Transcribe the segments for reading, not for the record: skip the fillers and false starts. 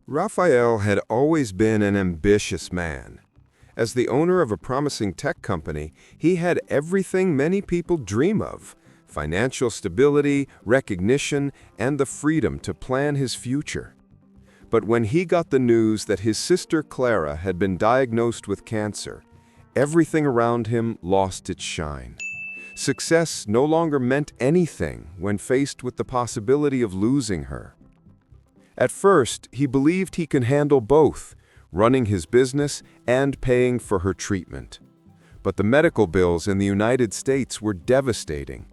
Rafael had always been an ambitious man. As the owner of a promising tech company, he had everything many people dream of: financial stability, recognition, and the freedom to plan his future. But when he got the news that his sister Clara had been diagnosed with cancer, everything around him lost its shine. Success no longer meant anything when faced with the possibility of losing her. At first, he believed he could handle both, running his business and paying for her treatment. But the medical bills in the United States were devastating.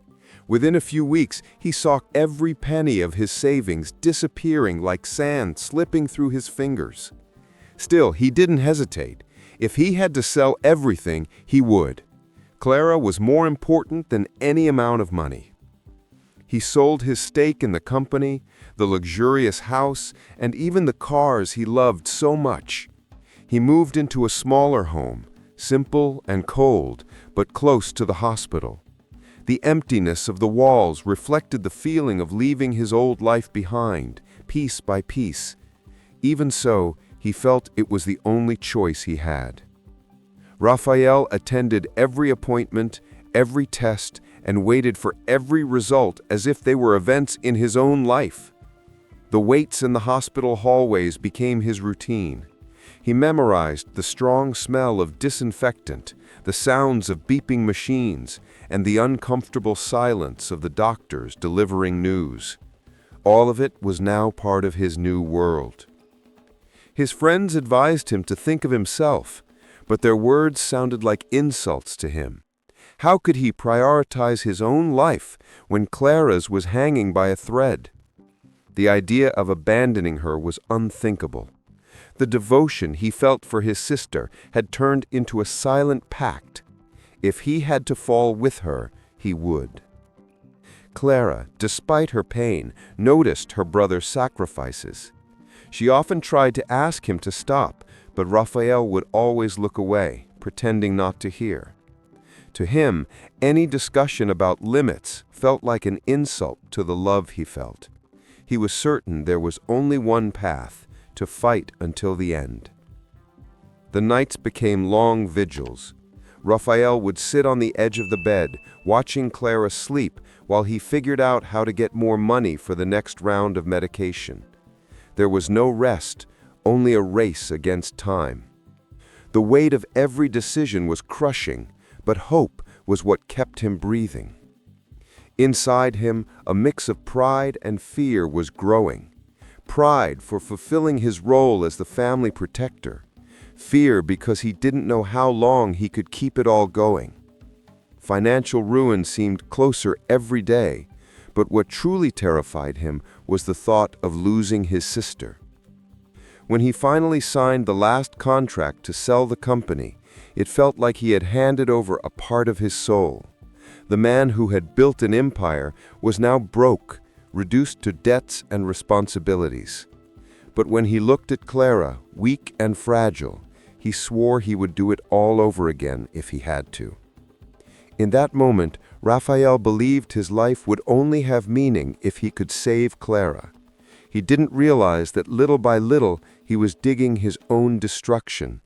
Within a few weeks, he saw every penny of his savings disappearing like sand slipping through his fingers. Still, he didn't hesitate. If he had to sell everything, he would. Clara was more important than any amount of money. He sold his stake in the company, the luxurious house, and even the cars he loved so much. He moved into a smaller home, simple and cold, but close to the hospital. The emptiness of the walls reflected the feeling of leaving his old life behind, piece by piece. Even so, he felt it was the only choice he had. Rafael attended every appointment, every test, and waited for every result as if they were events in his own life. The waits in the hospital hallways became his routine. He memorized the strong smell of disinfectant, the sounds of beeping machines, and the uncomfortable silence of the doctors delivering news. All of it was now part of his new world. His friends advised him to think of himself, but their words sounded like insults to him. How could he prioritize his own life when Clara's was hanging by a thread? The idea of abandoning her was unthinkable. The devotion he felt for his sister had turned into a silent pact. If he had to fall with her, he would. Clara, despite her pain, noticed her brother's sacrifices. She often tried to ask him to stop, but Rafael would always look away, pretending not to hear. To him, any discussion about limits felt like an insult to the love he felt. He was certain there was only one path: to fight until the end. The nights became long vigils. Rafael would sit on the edge of the bed, watching Clara sleep while he figured out how to get more money for the next round of medication. There was no rest, only a race against time. The weight of every decision was crushing, but hope was what kept him breathing. Inside him, a mix of pride and fear was growing. Pride for fulfilling his role as the family protector. Fear because he didn't know how long he could keep it all going. Financial ruin seemed closer every day, but what truly terrified him was the thought of losing his sister. When he finally signed the last contract to sell the company, it felt like he had handed over a part of his soul. The man who had built an empire was now broke, reduced to debts and responsibilities. But when he looked at Clara, weak and fragile, he swore he would do it all over again if he had to. In that moment, Rafael believed his life would only have meaning if he could save Clara. He didn't realize that little by little he was digging his own destruction.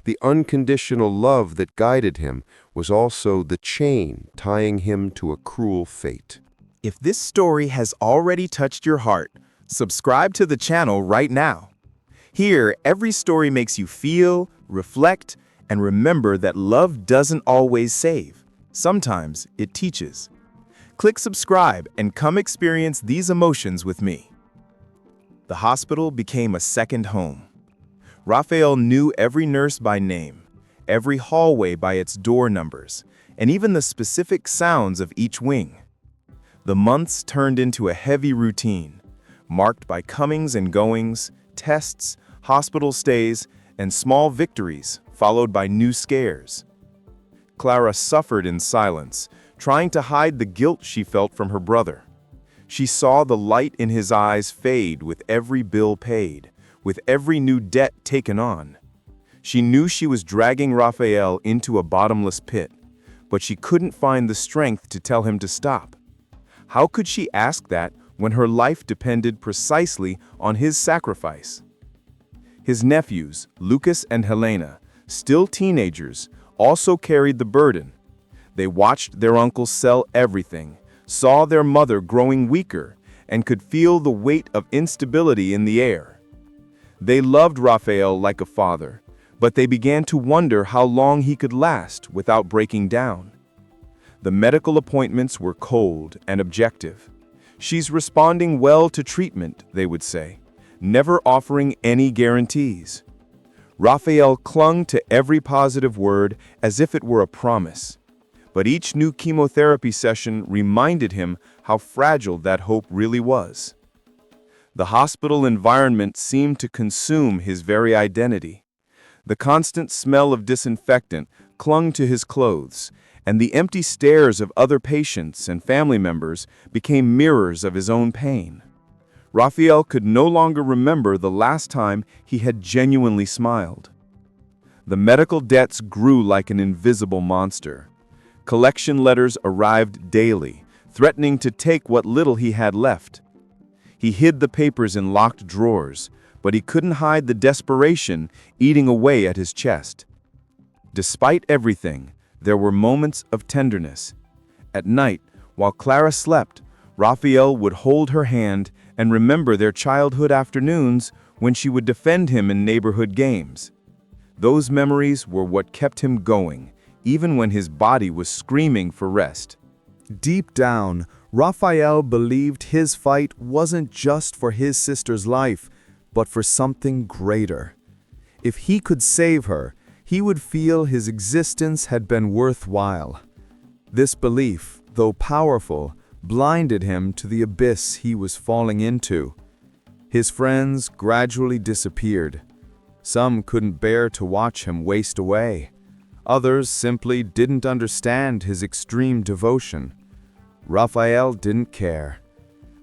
The unconditional love that guided him was also the chain tying him to a cruel fate. If this story has already touched your heart, subscribe to the channel right now. Here, every story makes you feel, reflect, and remember that love doesn't always save. Sometimes it teaches. Click subscribe and come experience these emotions with me. The hospital became a second home. Rafael knew every nurse by name, every hallway by its door numbers, and even the specific sounds of each wing. The months turned into a heavy routine, marked by comings and goings, tests, hospital stays, and small victories, followed by new scares. Clara suffered in silence, trying to hide the guilt she felt from her brother. She saw the light in his eyes fade with every bill paid, with every new debt taken on. She knew she was dragging Rafael into a bottomless pit, but she couldn't find the strength to tell him to stop. How could she ask that when her life depended precisely on his sacrifice? His nephews, Lucas and Helena, still teenagers, also carried the burden. They watched their uncle sell everything, saw their mother growing weaker, and could feel the weight of instability in the air. They loved Rafael like a father, but they began to wonder how long he could last without breaking down. The medical appointments were cold and objective. "She's responding well to treatment," they would say, never offering any guarantees. Rafael clung to every positive word as if it were a promise. But each new chemotherapy session reminded him how fragile that hope really was. The hospital environment seemed to consume his very identity. The constant smell of disinfectant clung to his clothes, and the empty stares of other patients and family members became mirrors of his own pain. Rafael could no longer remember the last time he had genuinely smiled. The medical debts grew like an invisible monster. Collection letters arrived daily, threatening to take what little he had left. He hid the papers in locked drawers, but he couldn't hide the desperation eating away at his chest. Despite everything, there were moments of tenderness. At night, while Clara slept, Rafael would hold her hand and remember their childhood afternoons when she would defend him in neighborhood games. Those memories were what kept him going, even when his body was screaming for rest. Deep down, Rafael believed his fight wasn't just for his sister's life, but for something greater. If he could save her, he would feel his existence had been worthwhile. This belief, though powerful, blinded him to the abyss he was falling into. His friends gradually disappeared. Some couldn't bear to watch him waste away. Others simply didn't understand his extreme devotion. Rafael didn't care.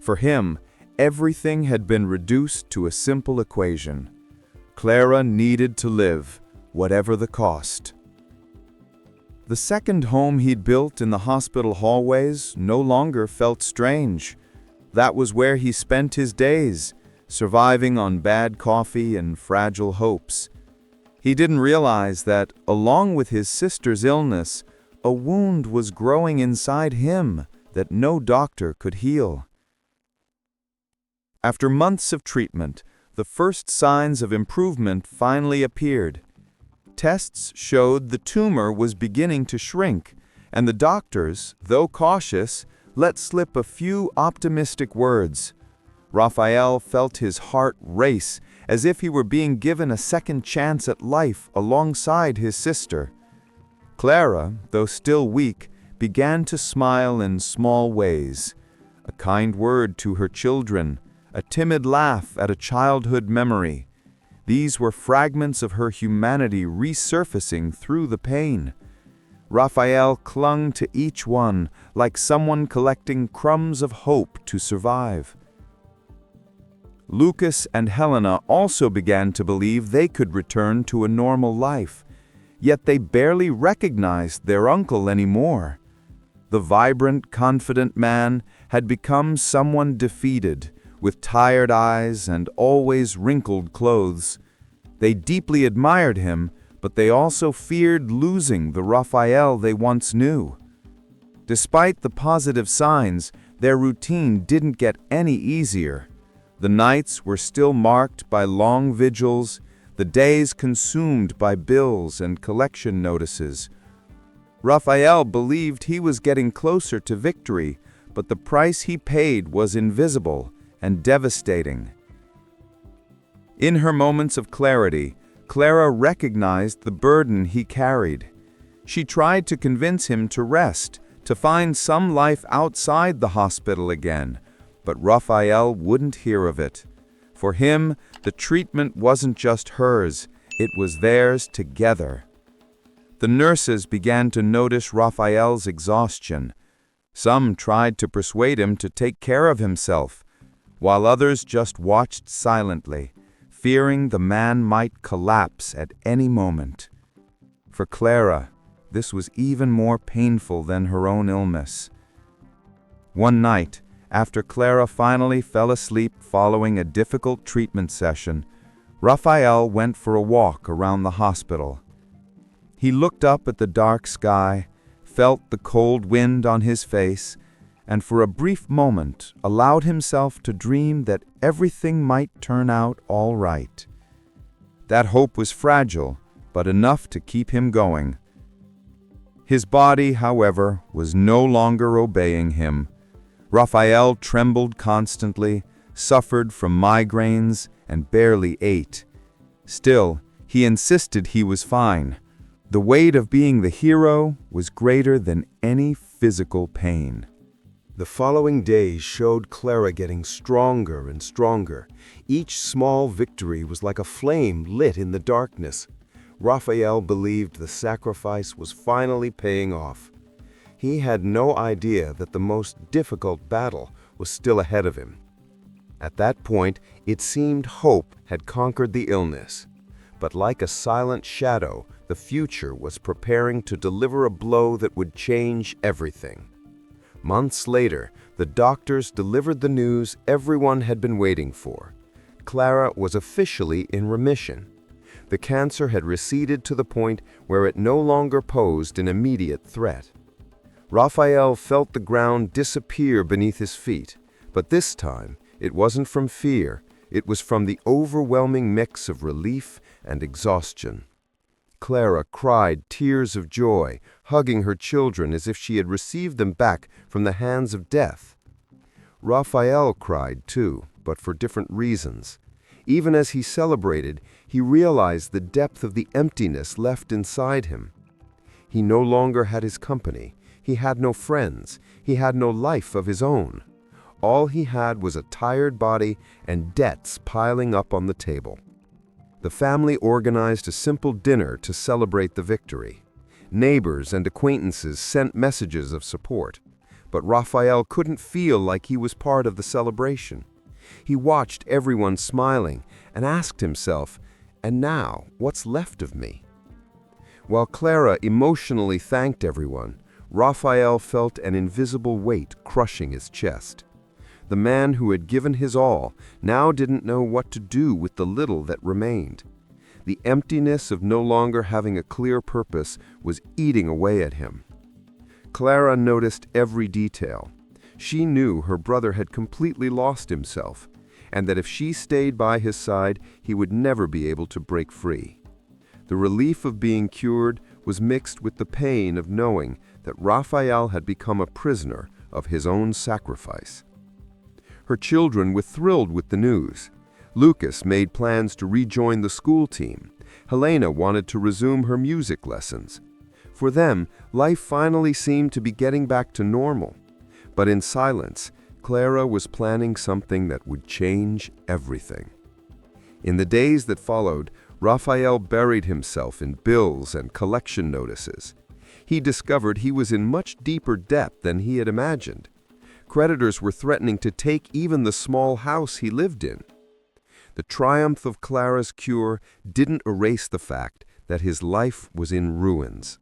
For him, everything had been reduced to a simple equation. Clara needed to live, whatever the cost. The second home he'd built in the hospital hallways no longer felt strange. That was where he spent his days, surviving on bad coffee and fragile hopes. He didn't realize that, along with his sister's illness, a wound was growing inside him that no doctor could heal. After months of treatment, the first signs of improvement finally appeared. Tests showed the tumor was beginning to shrink, and the doctors, though cautious, let slip a few optimistic words. Rafael felt his heart race, as if he were being given a second chance at life alongside his sister. Clara, though still weak, began to smile in small ways. A kind word to her children, a timid laugh at a childhood memory. These were fragments of her humanity resurfacing through the pain. Rafael clung to each one like someone collecting crumbs of hope to survive. Lucas and Helena also began to believe they could return to a normal life, yet they barely recognized their uncle anymore. The vibrant, confident man had become someone defeated, with tired eyes and always wrinkled clothes. They deeply admired him, but they also feared losing the Rafael they once knew. Despite the positive signs, their routine didn't get any easier. The nights were still marked by long vigils, the days consumed by bills and collection notices. Rafael believed he was getting closer to victory, but the price he paid was invisible and devastating. In her moments of clarity, Clara recognized the burden he carried. She tried to convince him to rest, to find some life outside the hospital again, but Rafael wouldn't hear of it. For him, the treatment wasn't just hers, it was theirs together. The nurses began to notice Rafael's exhaustion. Some tried to persuade him to take care of himself, while others just watched silently, fearing the man might collapse at any moment. For Clara, this was even more painful than her own illness. One night, after Clara finally fell asleep following a difficult treatment session, Rafael went for a walk around the hospital. He looked up at the dark sky, felt the cold wind on his face, and for a brief moment allowed himself to dream that everything might turn out all right. That hope was fragile, but enough to keep him going. His body, however, was no longer obeying him. Rafael trembled constantly, suffered from migraines, and barely ate. Still, he insisted he was fine. The weight of being the hero was greater than any physical pain. The following days showed Clara getting stronger and stronger. Each small victory was like a flame lit in the darkness. Rafael believed the sacrifice was finally paying off. He had no idea that the most difficult battle was still ahead of him. At that point, it seemed hope had conquered the illness. But like a silent shadow, the future was preparing to deliver a blow that would change everything. Months later, the doctors delivered the news everyone had been waiting for. Clara was officially in remission. The cancer had receded to the point where it no longer posed an immediate threat. Rafael felt the ground disappear beneath his feet, but this time it wasn't from fear, it was from the overwhelming mix of relief and exhaustion. Clara cried tears of joy, hugging her children as if she had received them back from the hands of death. Rafael cried too, but for different reasons. Even as he celebrated, he realized the depth of the emptiness left inside him. He no longer had his company. He had no friends. He had no life of his own. All he had was a tired body and debts piling up on the table. The family organized a simple dinner to celebrate the victory. Neighbors and acquaintances sent messages of support, but Rafael couldn't feel like he was part of the celebration. He watched everyone smiling and asked himself, "And now, what's left of me?" While Clara emotionally thanked everyone, Rafael felt an invisible weight crushing his chest. The man who had given his all now didn't know what to do with the little that remained. The emptiness of no longer having a clear purpose was eating away at him. Clara noticed every detail. She knew her brother had completely lost himself, and that if she stayed by his side, he would never be able to break free. The relief of being cured was mixed with the pain of knowing that Rafael had become a prisoner of his own sacrifice. Her children were thrilled with the news. Lucas made plans to rejoin the school team. Helena wanted to resume her music lessons. For them, life finally seemed to be getting back to normal. But in silence, Clara was planning something that would change everything. In the days that followed, Rafael buried himself in bills and collection notices. He discovered he was in much deeper debt than he had imagined. Creditors were threatening to take even the small house he lived in. The triumph of Clara's cure didn't erase the fact that his life was in ruins.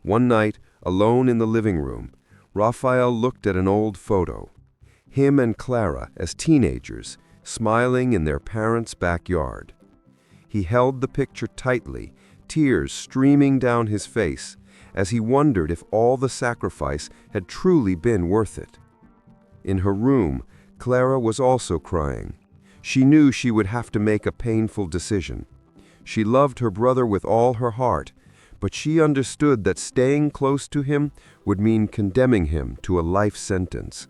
One night, alone in the living room, Rafael looked at an old photo. Him and Clara as teenagers, smiling in their parents' backyard. He held the picture tightly, tears streaming down his face, as he wondered if all the sacrifice had truly been worth it. In her room, Clara was also crying. She knew she would have to make a painful decision. She loved her brother with all her heart, but she understood that staying close to him would mean condemning him to a life sentence.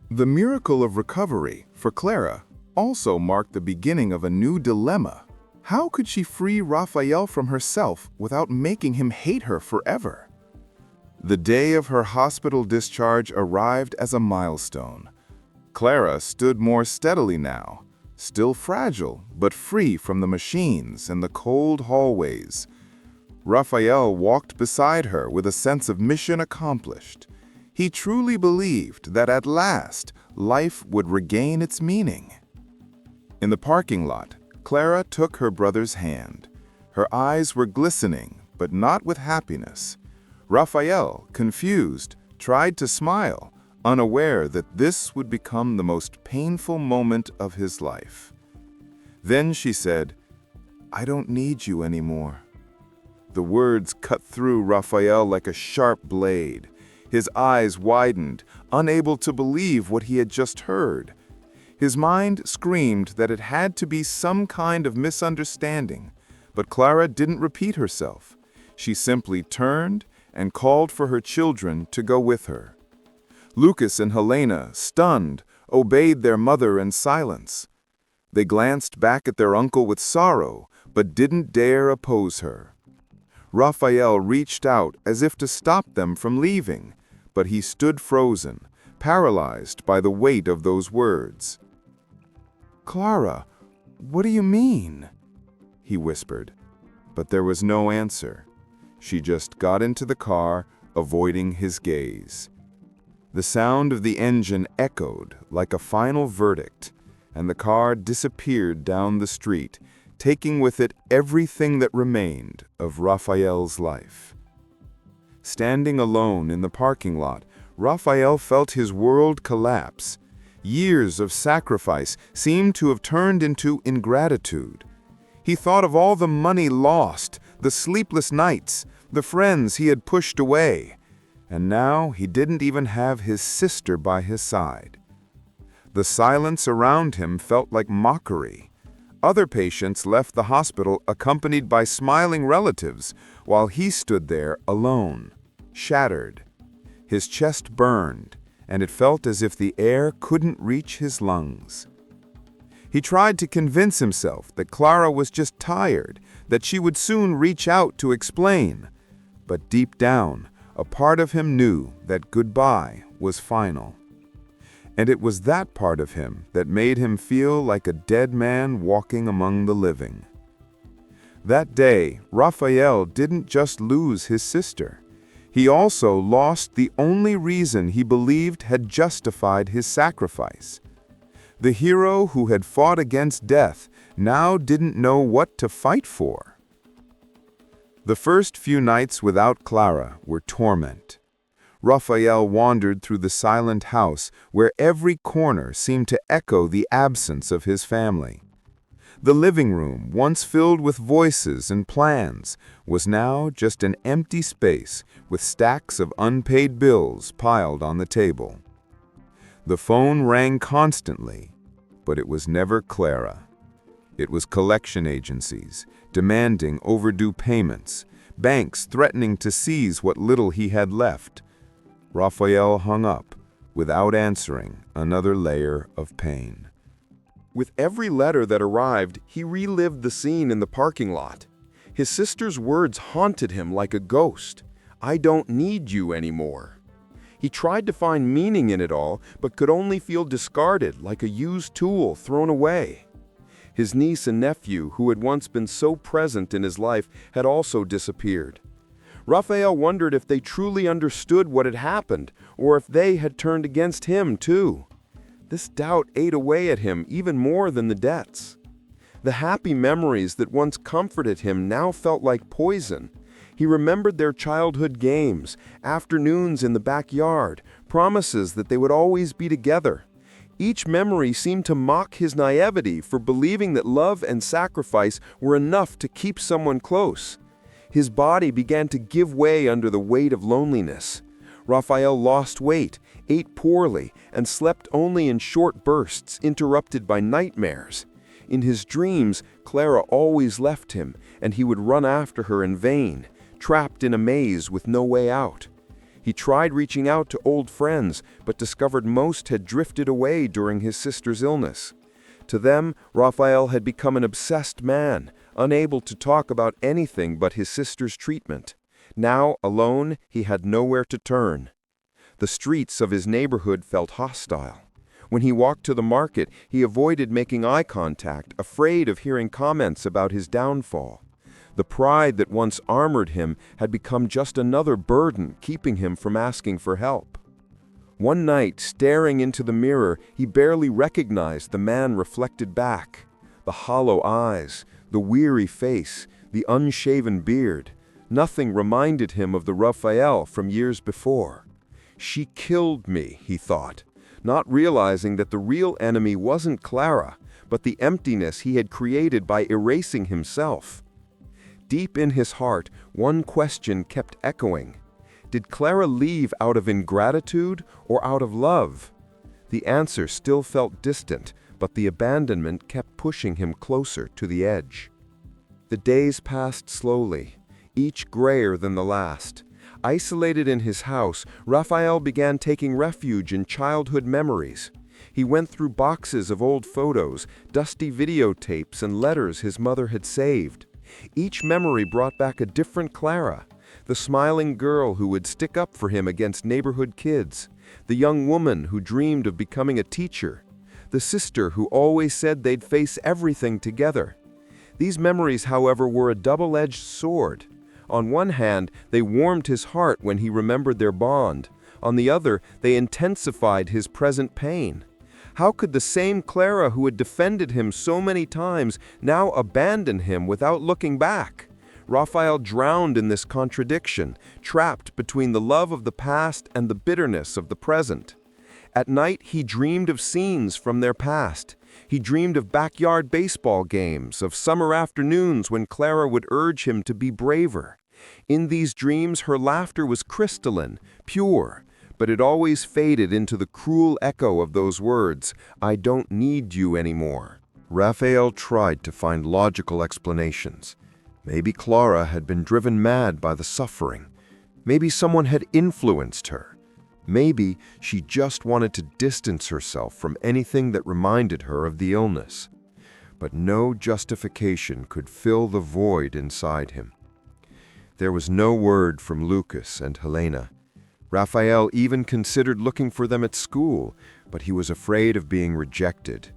The miracle of recovery for Clara also marked the beginning of a new dilemma. How could she free Rafael from herself without making him hate her forever? The day of her hospital discharge arrived as a milestone. Clara stood more steadily now, still fragile, but free from the machines and the cold hallways. Rafael walked beside her with a sense of mission accomplished. He truly believed that at last, life would regain its meaning. In the parking lot, Clara took her brother's hand. Her eyes were glistening, but not with happiness. Rafael, confused, tried to smile, unaware that this would become the most painful moment of his life. Then she said, I don't need you anymore." The words cut through Rafael like a sharp blade. His eyes widened, unable to believe what he had just heard. His mind screamed that it had to be some kind of misunderstanding, but Clara didn't repeat herself. She simply turned and called for her children to go with her. Lucas and Helena, stunned, obeyed their mother in silence. They glanced back at their uncle with sorrow, but didn't dare oppose her. Rafael reached out as if to stop them from leaving, but he stood frozen, paralyzed by the weight of those words. "Clara, what do you mean?" he whispered, but there was no answer. She just got into the car, avoiding his gaze. The sound of the engine echoed like a final verdict, and the car disappeared down the street, taking with it everything that remained of Rafael's life. Standing alone in the parking lot, Rafael felt his world collapse. Years of sacrifice seemed to have turned into ingratitude. He thought of all the money lost, the sleepless nights, the friends he had pushed away, and now he didn't even have his sister by his side. The silence around him felt like mockery. Other patients left the hospital accompanied by smiling relatives, while he stood there alone, shattered. His chest burned, and it felt as if the air couldn't reach his lungs. He tried to convince himself that Clara was just tired, that she would soon reach out to explain. But deep down, a part of him knew that goodbye was final. And it was that part of him that made him feel like a dead man walking among the living. That day, Rafael didn't just lose his sister. He also lost the only reason he believed had justified his sacrifice. The hero who had fought against death now didn't know what to fight for. The first few nights without Clara were torment. Rafael wandered through the silent house where every corner seemed to echo the absence of his family. The living room, once filled with voices and plans, was now just an empty space with stacks of unpaid bills piled on the table. The phone rang constantly, but it was never Clara. It was collection agencies demanding overdue payments, banks threatening to seize what little he had left. Rafael hung up, without answering, another layer of pain. With every letter that arrived, he relived the scene in the parking lot. His sister's words haunted him like a ghost. "I don't need you anymore." He tried to find meaning in it all, but could only feel discarded like a used tool thrown away. His niece and nephew, who had once been so present in his life, had also disappeared. Rafael wondered if they truly understood what had happened, or if they had turned against him too. This doubt ate away at him even more than the debts. The happy memories that once comforted him now felt like poison. He remembered their childhood games, afternoons in the backyard, promises that they would always be together. Each memory seemed to mock his naivety for believing that love and sacrifice were enough to keep someone close. His body began to give way under the weight of loneliness. Rafael lost weight, ate poorly, and slept only in short bursts interrupted by nightmares. In his dreams, Clara always left him, and he would run after her in vain, trapped in a maze with no way out. He tried reaching out to old friends, but discovered most had drifted away during his sister's illness. To them, Rafael had become an obsessed man, unable to talk about anything but his sister's treatment. Now, alone, he had nowhere to turn. The streets of his neighborhood felt hostile. When he walked to the market, he avoided making eye contact, afraid of hearing comments about his downfall. The pride that once armored him had become just another burden, keeping him from asking for help. One night, staring into the mirror, he barely recognized the man reflected back. The hollow eyes, the weary face, the unshaven beard. Nothing reminded him of the Rafael from years before. "She killed me," he thought. not realizing that the real enemy wasn't Clara, but the emptiness he had created by erasing himself. Deep in his heart, one question kept echoing. Did Clara leave out of ingratitude or out of love? The answer still felt distant, but the abandonment kept pushing him closer to the edge. The days passed slowly, each grayer than the last. Isolated in his house, Rafael began taking refuge in childhood memories. He went through boxes of old photos, dusty videotapes, and letters his mother had saved. Each memory brought back a different Clara, the smiling girl who would stick up for him against neighborhood kids, the young woman who dreamed of becoming a teacher, the sister who always said they'd face everything together. These memories, however, were a double-edged sword. On one hand, they warmed his heart when he remembered their bond. On the other, they intensified his present pain. How could the same Clara who had defended him so many times now abandon him without looking back? Rafael drowned in this contradiction, trapped between the love of the past and the bitterness of the present. At night, he dreamed of scenes from their past. He dreamed of backyard baseball games, of summer afternoons when Clara would urge him to be braver. In these dreams, her laughter was crystalline, pure, but it always faded into the cruel echo of those words, "I don't need you anymore." Rafael tried to find logical explanations. Maybe Clara had been driven mad by the suffering. Maybe someone had influenced her. Maybe she just wanted to distance herself from anything that reminded her of the illness. But no justification could fill the void inside him. There was no word from Lucas and Helena. Rafael even considered looking for them at school, but he was afraid of being rejected.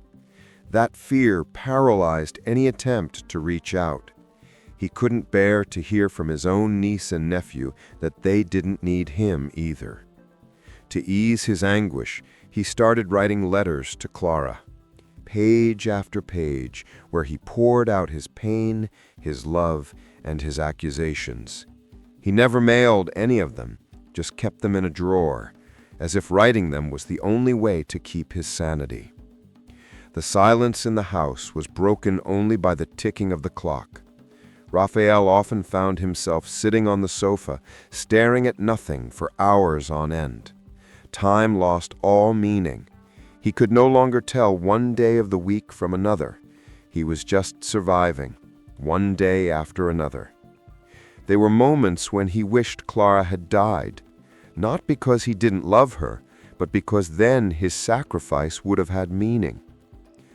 That fear paralyzed any attempt to reach out. He couldn't bear to hear from his own niece and nephew that they didn't need him either. To ease his anguish, he started writing letters to Clara, page after page, where he poured out his pain, his love, and his accusations. He never mailed any of them, just kept them in a drawer, as if writing them was the only way to keep his sanity. The silence in the house was broken only by the ticking of the clock. Rafael often found himself sitting on the sofa, staring at nothing for hours on end. Time lost all meaning. He could no longer tell one day of the week from another. He was just surviving, one day after another. There were moments when he wished Clara had died, not because he didn't love her, but because then his sacrifice would have had meaning.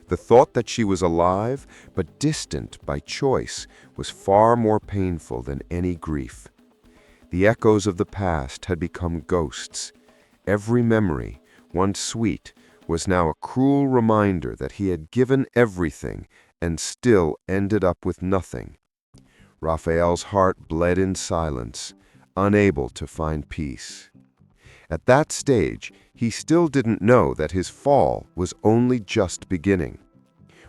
The thought that she was alive, but distant by choice, was far more painful than any grief. The echoes of the past had become ghosts. Every memory, once sweet, was now a cruel reminder that he had given everything and still ended up with nothing. Rafael's heart bled in silence, unable to find peace. At that stage, he still didn't know that his fall was only just beginning.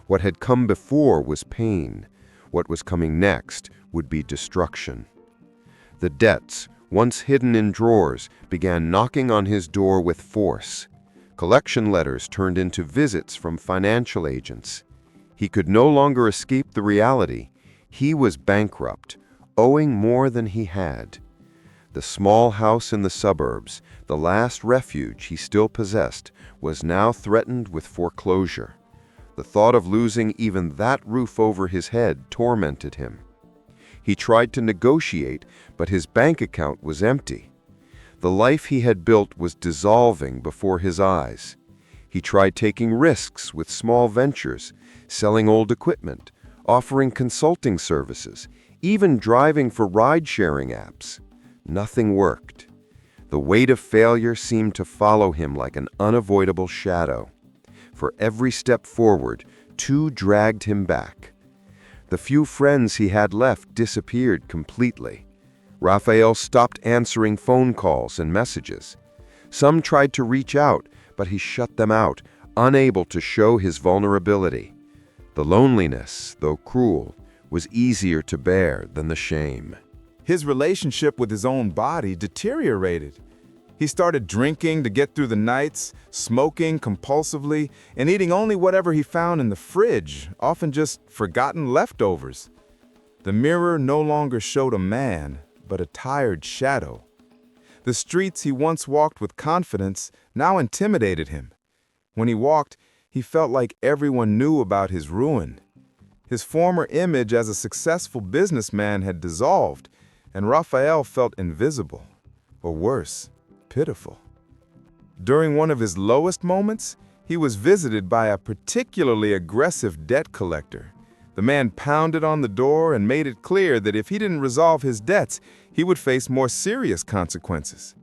What had come before was pain. What was coming next would be destruction. The debts, once hidden in drawers, began knocking on his door with force. Collection letters turned into visits from financial agents. He could no longer escape the reality. He was bankrupt, owing more than he had. The small house in the suburbs, the last refuge he still possessed, was now threatened with foreclosure. The thought of losing even that roof over his head tormented him. He tried to negotiate, but his bank account was empty. The life he had built was dissolving before his eyes. He tried taking risks with small ventures, selling old equipment, offering consulting services, even driving for ride-sharing apps. Nothing worked. The weight of failure seemed to follow him like an unavoidable shadow. For every step forward, two dragged him back. The few friends he had left disappeared completely. Rafael stopped answering phone calls and messages. Some tried to reach out, but he shut them out, unable to show his vulnerability. The loneliness, though cruel, was easier to bear than the shame. His relationship with his own body deteriorated. He started drinking to get through the nights, smoking compulsively, and eating only whatever he found in the fridge, often just forgotten leftovers. The mirror no longer showed a man, but a tired shadow. The streets he once walked with confidence now intimidated him. When he walked, he felt like everyone knew about his ruin. His former image as a successful businessman had dissolved, and Rafael felt invisible, or worse, pitiful. During one of his lowest moments, he was visited by a particularly aggressive debt collector. The man pounded on the door and made it clear that if he didn't resolve his debts, he would face more serious consequences.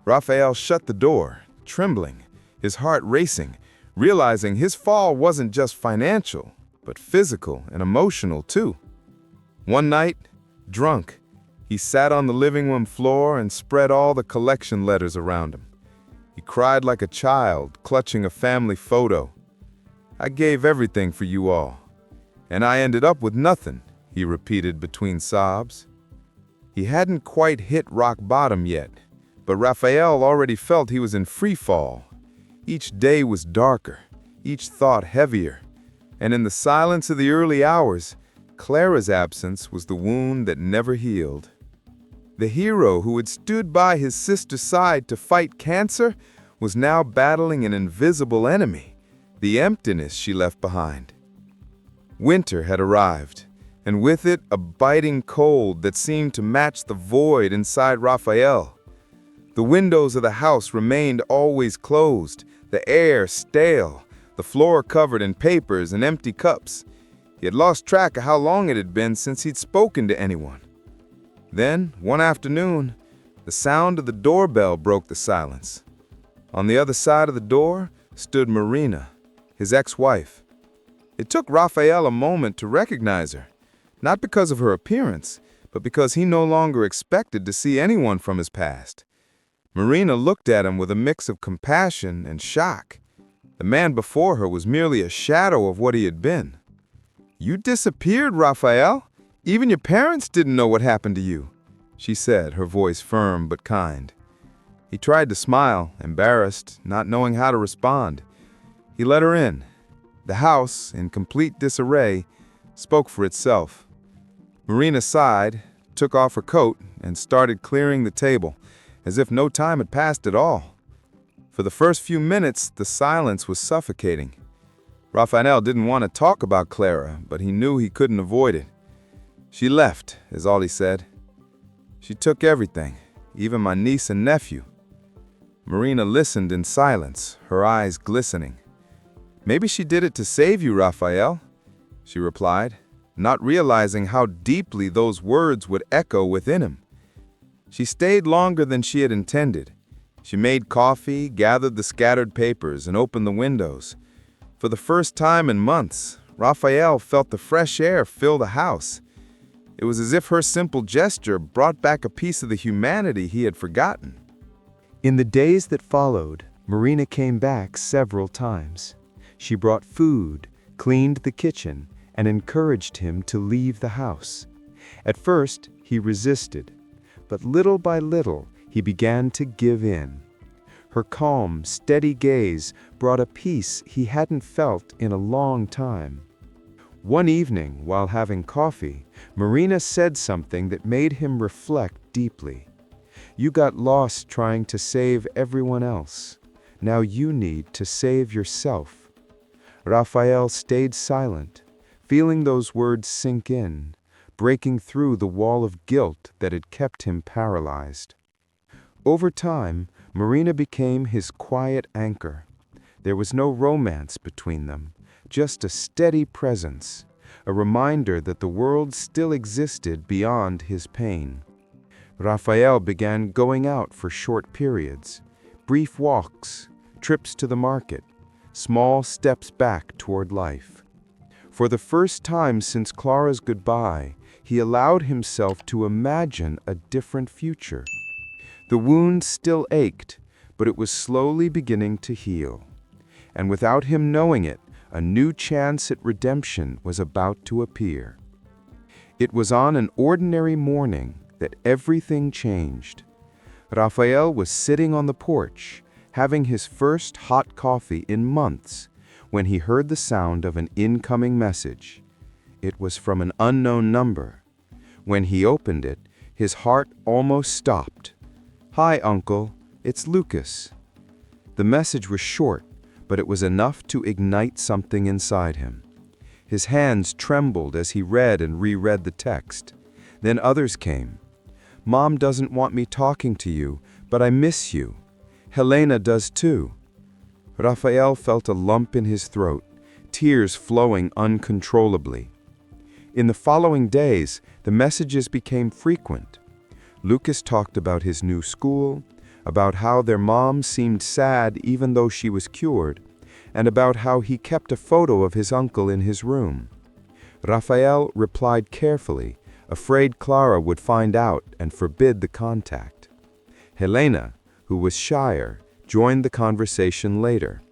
Rafael shut the door, trembling, his heart racing, realizing his fall wasn't just financial, but physical and emotional too. One night, drunk, he sat on the living room floor and spread all the collection letters around him. He cried like a child, clutching a family photo. "I gave everything for you all, and I ended up with nothing," he repeated between sobs. He hadn't quite hit rock bottom yet, but Rafael already felt he was in free fall. Each day was darker, each thought heavier, and in the silence of the early hours, Clara's absence was the wound that never healed. The hero who had stood by his sister's side to fight cancer was now battling an invisible enemy, the emptiness she left behind. Winter had arrived, and with it a biting cold that seemed to match the void inside Rafael. The windows of the house remained always closed, the air stale, the floor covered in papers and empty cups. He had lost track of how long it had been since he'd spoken to anyone. Then, one afternoon, the sound of the doorbell broke the silence. On the other side of the door stood Marina, his ex-wife. It took Rafael a moment to recognize her, not because of her appearance, but because he no longer expected to see anyone from his past. Marina looked at him with a mix of compassion and shock. The man before her was merely a shadow of what he had been. "You disappeared, Rafael. Even your parents didn't know what happened to you," she said, her voice firm but kind. He tried to smile, embarrassed, not knowing how to respond. He let her in. The house, in complete disarray, spoke for itself. Marina sighed, took off her coat, and started clearing the table, as if no time had passed at all. For the first few minutes, the silence was suffocating. Rafael didn't want to talk about Clara, but he knew he couldn't avoid it. "She left," is all he said. "She took everything, even my niece and nephew." Marina listened in silence, her eyes glistening. "Maybe she did it to save you, Rafael," she replied, not realizing how deeply those words would echo within him. She stayed longer than she had intended. She made coffee, gathered the scattered papers, and opened the windows. For the first time in months, Rafael felt the fresh air fill the house. It was as if her simple gesture brought back a piece of the humanity he had forgotten. In the days that followed, Marina came back several times. She brought food, cleaned the kitchen, and encouraged him to leave the house. At first, he resisted, but little by little, he began to give in. Her calm, steady gaze brought a peace he hadn't felt in a long time. One evening, while having coffee, Marina said something that made him reflect deeply. "You got lost trying to save everyone else. Now you need to save yourself." Rafael stayed silent, feeling those words sink in, breaking through the wall of guilt that had kept him paralyzed. Over time, Marina became his quiet anchor. There was no romance between them, just a steady presence, a reminder that the world still existed beyond his pain. Rafael began going out for short periods, brief walks, trips to the market, small steps back toward life. For the first time since Clara's goodbye, he allowed himself to imagine a different future. The wound still ached, but it was slowly beginning to heal. And without him knowing it, a new chance at redemption was about to appear. It was on an ordinary morning that everything changed. Rafael was sitting on the porch, having his first hot coffee in months, when he heard the sound of an incoming message. It was from an unknown number. When he opened it, his heart almost stopped. "Hi, Uncle. It's Lucas." The message was short, but it was enough to ignite something inside him. His hands trembled as he read and reread the text. Then others came. "Mom doesn't want me talking to you, but I miss you. Helena does too." Rafael felt a lump in his throat, tears flowing uncontrollably. In the following days, the messages became frequent. Lucas talked about his new school, about how their mom seemed sad even though she was cured, and about how he kept a photo of his uncle in his room. Rafael replied carefully, afraid Clara would find out and forbid the contact. Helena, who was shyer, joined the conversation later.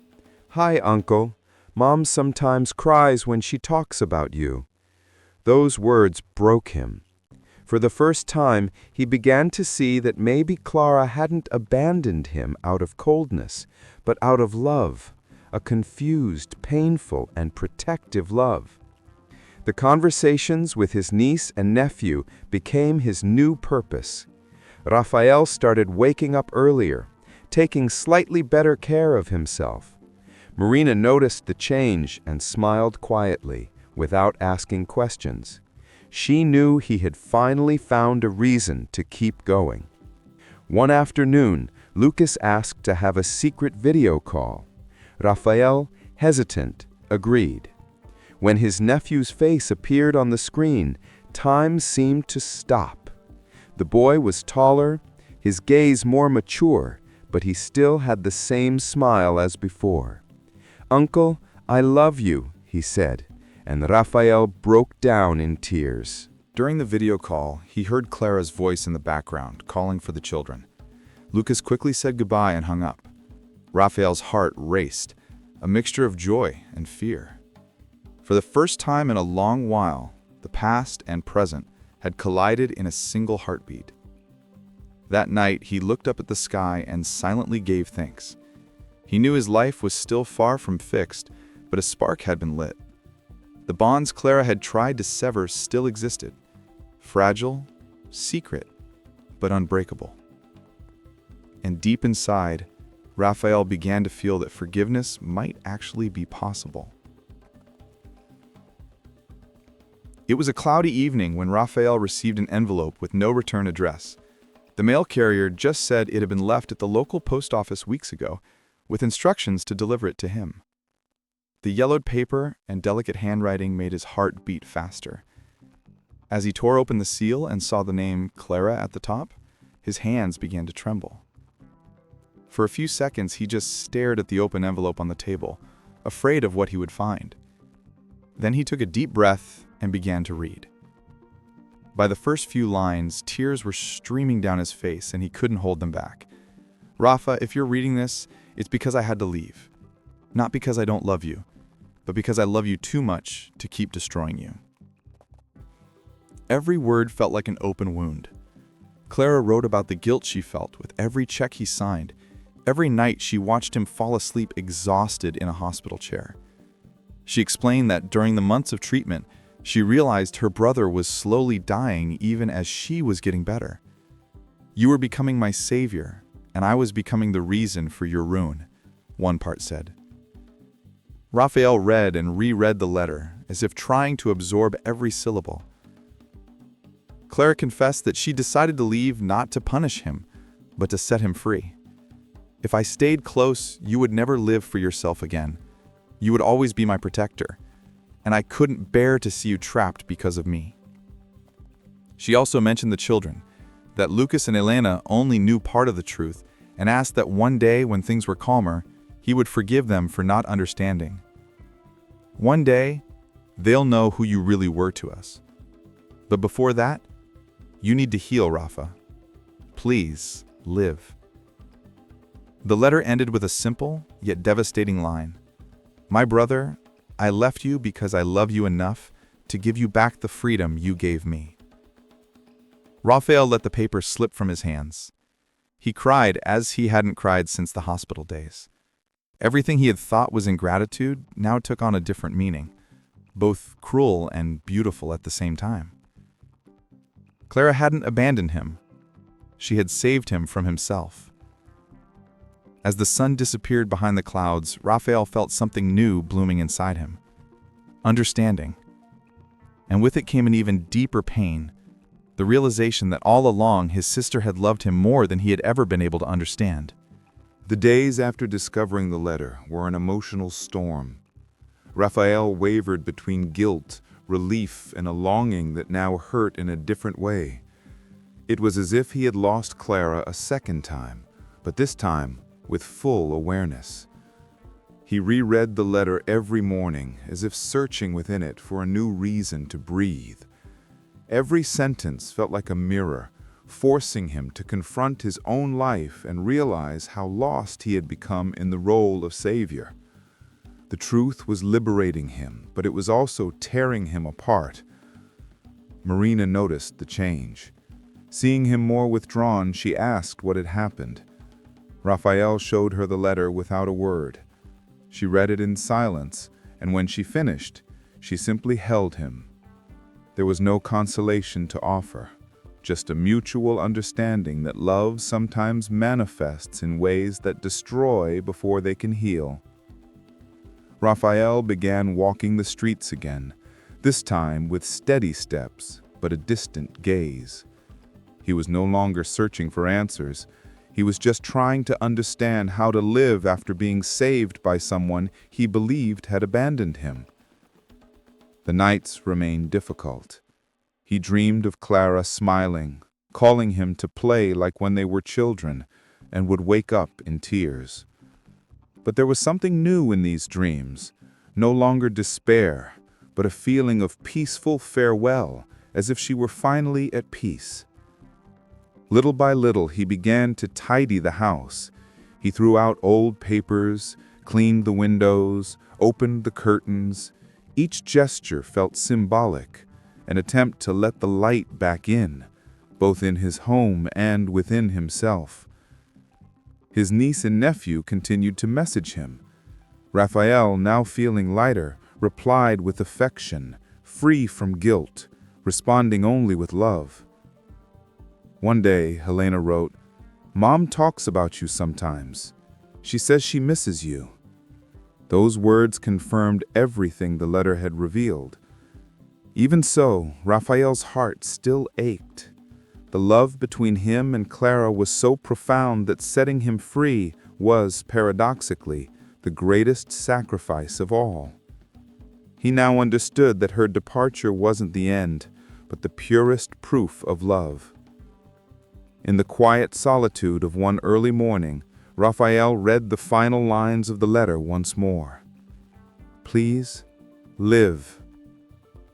"Hi, Uncle. Mom sometimes cries when she talks about you." Those words broke him. For the first time, he began to see that maybe Clara hadn't abandoned him out of coldness, but out of love, a confused, painful, and protective love. The conversations with his niece and nephew became his new purpose. Rafael started waking up earlier, taking slightly better care of himself. Marina noticed the change and smiled quietly, without asking questions. She knew he had finally found a reason to keep going. One afternoon, Lucas asked to have a secret video call. Rafael, hesitant, agreed. When his nephew's face appeared on the screen, time seemed to stop. The boy was taller, his gaze more mature, but he still had the same smile as before. "Uncle, I love you," he said, and Rafael broke down in tears. During the video call, he heard Clara's voice in the background, calling for the children. Lucas quickly said goodbye and hung up. Rafael's heart raced, a mixture of joy and fear. For the first time in a long while, the past and present had collided in a single heartbeat. That night, he looked up at the sky and silently gave thanks. He knew his life was still far from fixed, but a spark had been lit. The bonds Clara had tried to sever still existed, fragile, secret, but unbreakable. And deep inside, Rafael began to feel that forgiveness might actually be possible. It was a cloudy evening when Rafael received an envelope with no return address. The mail carrier just said it had been left at the local post office weeks ago, with instructions to deliver it to him. The yellowed paper and delicate handwriting made his heart beat faster. As he tore open the seal and saw the name Clara at the top, his hands began to tremble. For a few seconds, he just stared at the open envelope on the table, afraid of what he would find. Then he took a deep breath and began to read. By the first few lines, tears were streaming down his face and he couldn't hold them back. "Rafa, if you're reading this, it's because I had to leave. Not because I don't love you, but because I love you too much to keep destroying you." Every word felt like an open wound. Clara wrote about the guilt she felt with every check he signed. Every night she watched him fall asleep exhausted in a hospital chair. She explained that during the months of treatment, she realized her brother was slowly dying even as she was getting better. "You were becoming my savior, and I was becoming the reason for your ruin," one part said. Rafael read and reread the letter, as if trying to absorb every syllable. Clara confessed that she decided to leave not to punish him, but to set him free. "If I stayed close, you would never live for yourself again. You would always be my protector, and I couldn't bear to see you trapped because of me." She also mentioned the children, that Lucas and Elena only knew part of the truth, and asked that one day when things were calmer, he would forgive them for not understanding. "One day, they'll know who you really were to us. But before that, you need to heal, Rafa. Please, live." The letter ended with a simple, yet devastating line. "My brother, I left you because I love you enough to give you back the freedom you gave me." Rafael let the paper slip from his hands. He cried as he hadn't cried since the hospital days. Everything he had thought was ingratitude now took on a different meaning, both cruel and beautiful at the same time. Clara hadn't abandoned him. She had saved him from himself. As the sun disappeared behind the clouds, Rafael felt something new blooming inside him. Understanding. And with it came an even deeper pain, the realization that all along his sister had loved him more than he had ever been able to understand. The days after discovering the letter were an emotional storm. Rafael wavered between guilt, relief, and a longing that now hurt in a different way. It was as if he had lost Clara a second time, but this time with full awareness. He reread the letter every morning, as if searching within it for a new reason to breathe. Every sentence felt like a mirror, forcing him to confront his own life and realize how lost he had become in the role of savior. The truth was liberating him, but it was also tearing him apart. Marina noticed the change. Seeing him more withdrawn, she asked what had happened. Rafael showed her the letter without a word. She read it in silence, and when she finished, she simply held him. There was no consolation to offer, just a mutual understanding that love sometimes manifests in ways that destroy before they can heal. Rafael began walking the streets again, this time with steady steps, but a distant gaze. He was no longer searching for answers. He was just trying to understand how to live after being saved by someone he believed had abandoned him. The nights remained difficult. He dreamed of Clara smiling, calling him to play like when they were children, and would wake up in tears. But there was something new in these dreams, no longer despair, but a feeling of peaceful farewell, as if she were finally at peace. Little by little, he began to tidy the house. He threw out old papers, cleaned the windows, opened the curtains. Each gesture felt symbolic, an attempt to let the light back in, both in his home and within himself. His niece and nephew continued to message him. Rafael, now feeling lighter, replied with affection, free from guilt, responding only with love. One day, Helena wrote, "Mom talks about you sometimes. She says she misses you." Those words confirmed everything the letter had revealed. Even so, Rafael's heart still ached. The love between him and Clara was so profound that setting him free was, paradoxically, the greatest sacrifice of all. He now understood that her departure wasn't the end, but the purest proof of love. In the quiet solitude of one early morning, Rafael read the final lines of the letter once more. "Please, live."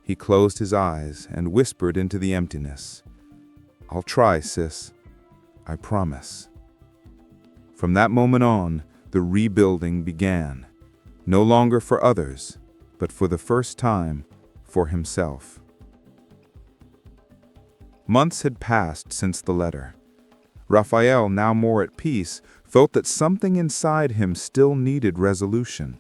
He closed his eyes and whispered into the emptiness, "I'll try, sis. I promise." From that moment on, the rebuilding began, no longer for others, but for the first time, for himself. Months had passed since the letter. Rafael, now more at peace, felt that something inside him still needed resolution.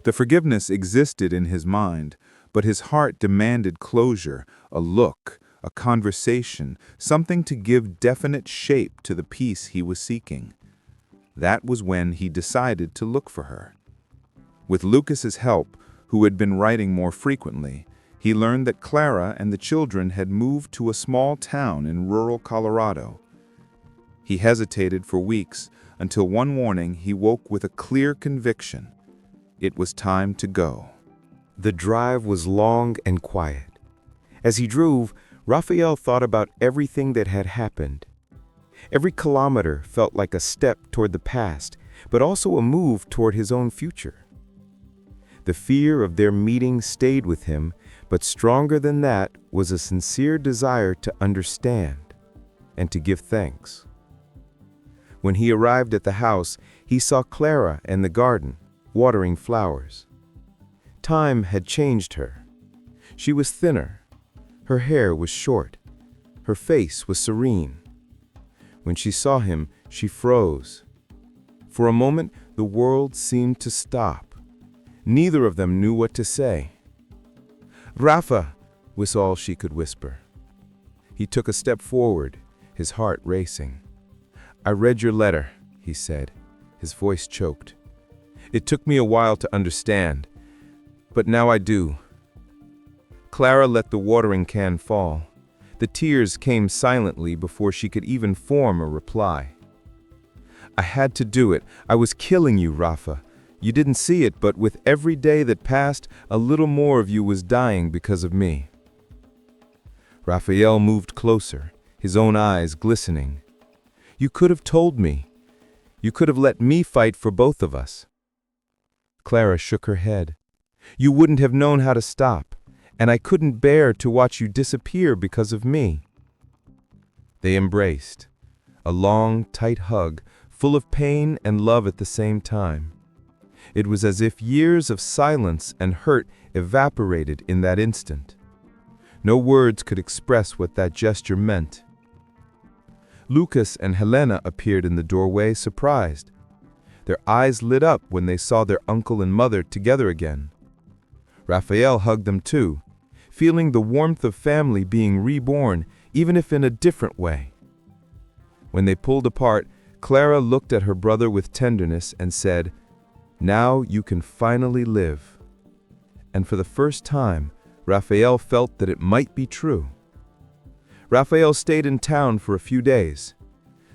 The forgiveness existed in his mind, but his heart demanded closure, a look, a conversation, something to give definite shape to the peace he was seeking. That was when he decided to look for her. With Lucas's help, who had been writing more frequently, he learned that Clara and the children had moved to a small town in rural Colorado. He hesitated for weeks until one morning he woke with a clear conviction. It was time to go. The drive was long and quiet. As he drove, Rafael thought about everything that had happened. Every kilometer felt like a step toward the past, but also a move toward his own future. The fear of their meeting stayed with him, but stronger than that was a sincere desire to understand and to give thanks. When he arrived at the house, he saw Clara in the garden, watering flowers. Time had changed her. She was thinner. Her hair was short. Her face was serene. When she saw him, she froze. For a moment, the world seemed to stop. Neither of them knew what to say. "Rafa," was all she could whisper. He took a step forward, his heart racing. "I read your letter," he said, his voice choked. "It took me a while to understand, but now I do." Clara let the watering can fall. The tears came silently before she could even form a reply. "I had to do it. I was killing you, Rafa. You didn't see it, but with every day that passed, a little more of you was dying because of me." Rafael moved closer, his own eyes glistening. "You could have told me. You could have let me fight for both of us." Clara shook her head. "You wouldn't have known how to stop, and I couldn't bear to watch you disappear because of me." They embraced, a long, tight hug, full of pain and love at the same time. It was as if years of silence and hurt evaporated in that instant. No words could express what that gesture meant. Lucas and Helena appeared in the doorway, surprised. Their eyes lit up when they saw their uncle and mother together again. Rafael hugged them too, feeling the warmth of family being reborn, even if in a different way. When they pulled apart, Clara looked at her brother with tenderness and said, "Now you can finally live." And for the first time, Rafael felt that it might be true. Rafael stayed in town for a few days.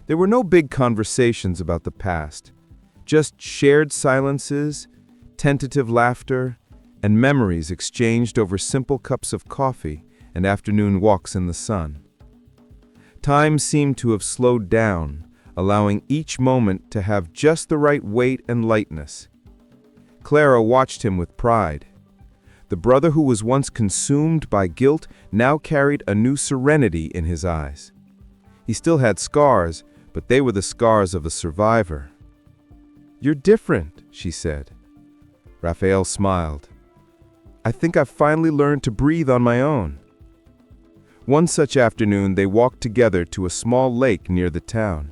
There were no big conversations about the past, just shared silences, tentative laughter, and memories exchanged over simple cups of coffee and afternoon walks in the sun. Time seemed to have slowed down, allowing each moment to have just the right weight and lightness. Clara watched him with pride. The brother who was once consumed by guilt now carried a new serenity in his eyes. He still had scars, but they were the scars of a survivor. "You're different," she said. Rafael smiled. "I think I've finally learned to breathe on my own." One such afternoon, they walked together to a small lake near the town.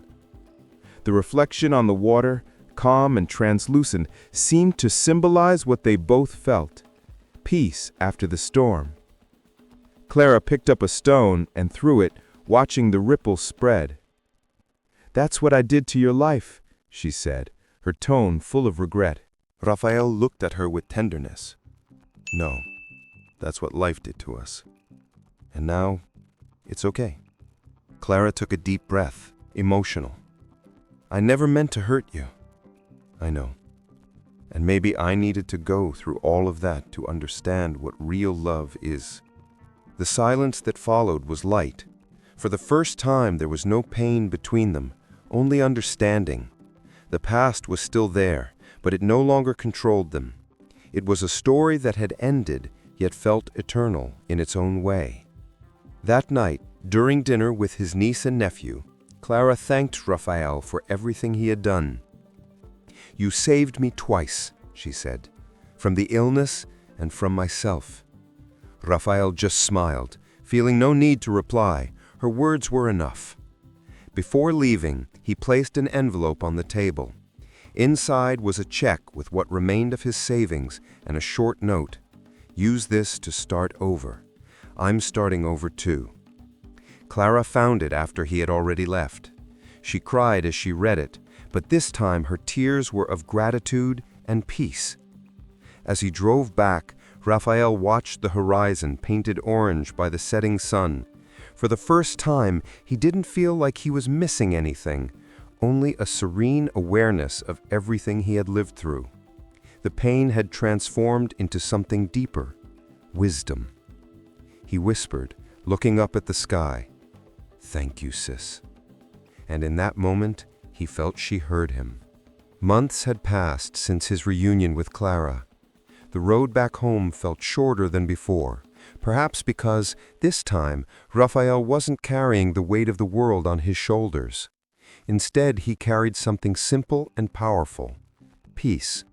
The reflection on the water, calm and translucent, seemed to symbolize what they both felt: peace after the storm. Clara picked up a stone and threw it, watching the ripples spread. "That's what I did to your life," she said, her tone full of regret. Rafael looked at her with tenderness. "No, that's what life did to us. And now, it's okay." Clara took a deep breath, emotional. "I never meant to hurt you. I know. And maybe I needed to go through all of that to understand what real love is." The silence that followed was light. For the first time, there was no pain between them, only understanding. The past was still there, but it no longer controlled them. It was a story that had ended, yet felt eternal in its own way. That night, during dinner with his niece and nephew, Clara thanked Rafael for everything he had done. "You saved me twice," she said, "from the illness and from myself." Rafael just smiled, feeling no need to reply. Her words were enough. Before leaving, he placed an envelope on the table. Inside was a check with what remained of his savings and a short note. "Use this to start over. I'm starting over too." Clara found it after he had already left. She cried as she read it, but this time her tears were of gratitude and peace. As he drove back, Rafael watched the horizon painted orange by the setting sun. For the first time, he didn't feel like he was missing anything, only a serene awareness of everything he had lived through. The pain had transformed into something deeper: wisdom. He whispered, looking up at the sky, "Thank you, sis." And in that moment, he felt she heard him. Months had passed since his reunion with Clara. The road back home felt shorter than before, perhaps because, this time, Rafael wasn't carrying the weight of the world on his shoulders. Instead, he carried something simple and powerful: peace.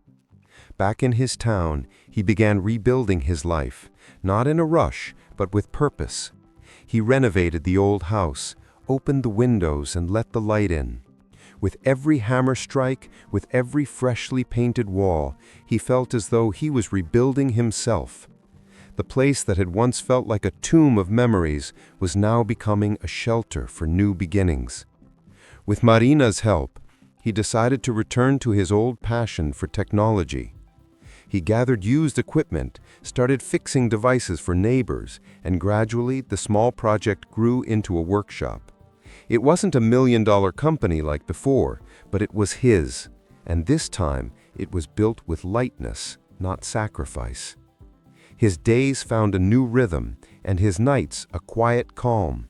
Back in his town, he began rebuilding his life, not in a rush, but with purpose. He renovated the old house, opened the windows and let the light in. With every hammer strike, with every freshly painted wall, he felt as though he was rebuilding himself. The place that had once felt like a tomb of memories was now becoming a shelter for new beginnings. With Marina's help, he decided to return to his old passion for technology. He gathered used equipment, started fixing devices for neighbors, and gradually the small project grew into a workshop. It wasn't a $1 million company like before, but it was his, and this time it was built with lightness, not sacrifice. His days found a new rhythm, and his nights a quiet calm.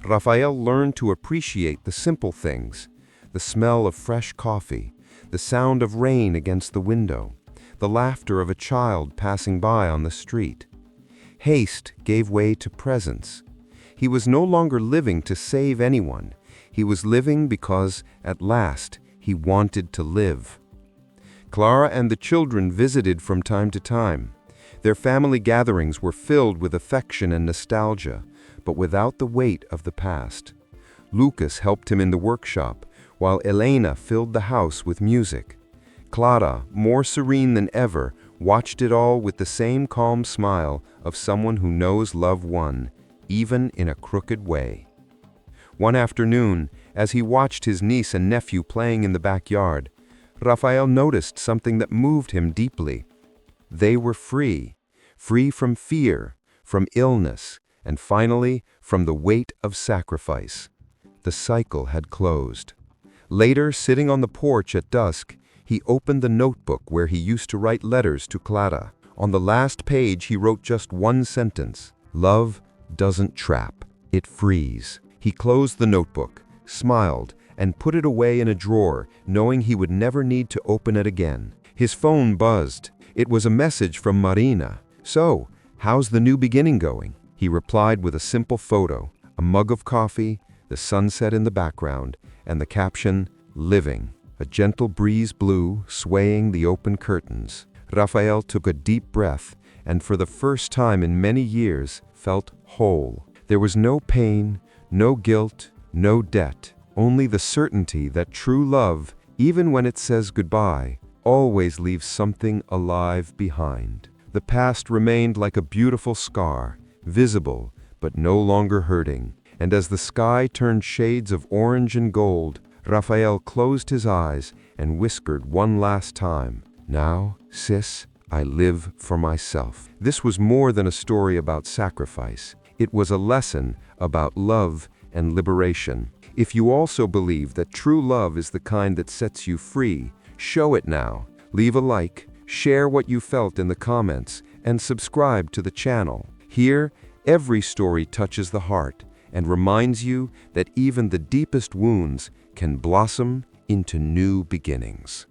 Rafael learned to appreciate the simple things, the smell of fresh coffee, the sound of rain against the window, the laughter of a child passing by on the street. Haste gave way to presence. He was no longer living to save anyone. He was living because, at last, he wanted to live. Clara and the children visited from time to time. Their family gatherings were filled with affection and nostalgia, but without the weight of the past. Lucas helped him in the workshop, while Elena filled the house with music. Clara, more serene than ever, watched it all with the same calm smile of someone who knows love won, even in a crooked way. One afternoon, as he watched his niece and nephew playing in the backyard, Rafael noticed something that moved him deeply. They were free from fear, from illness, and finally from the weight of sacrifice. The cycle had closed. Later, sitting on the porch at dusk, he opened the notebook where he used to write letters to Clara. On the last page, he wrote just one sentence: "Love doesn't trap, it frees." He closed the notebook, smiled, and put it away in a drawer, knowing he would never need to open it again. His phone buzzed. It was a message from Marina. "So, how's the new beginning going?" He replied with a simple photo, a mug of coffee, the sunset in the background, and the caption, "Living." A gentle breeze blew, swaying the open curtains. Rafael took a deep breath, and for the first time in many years, felt whole. There was no pain, no guilt, no debt, only the certainty that true love, even when it says goodbye, always leaves something alive behind. The past remained like a beautiful scar, visible but no longer hurting, and as the sky turned shades of orange and gold, Rafael closed his eyes and whispered one last time, "Now, sis, I live for myself." This was more than a story about sacrifice. It was a lesson about love and liberation. If you also believe that true love is the kind that sets you free, show it now. Leave a like, share what you felt in the comments, and subscribe to the channel. Here, every story touches the heart and reminds you that even the deepest wounds can blossom into new beginnings.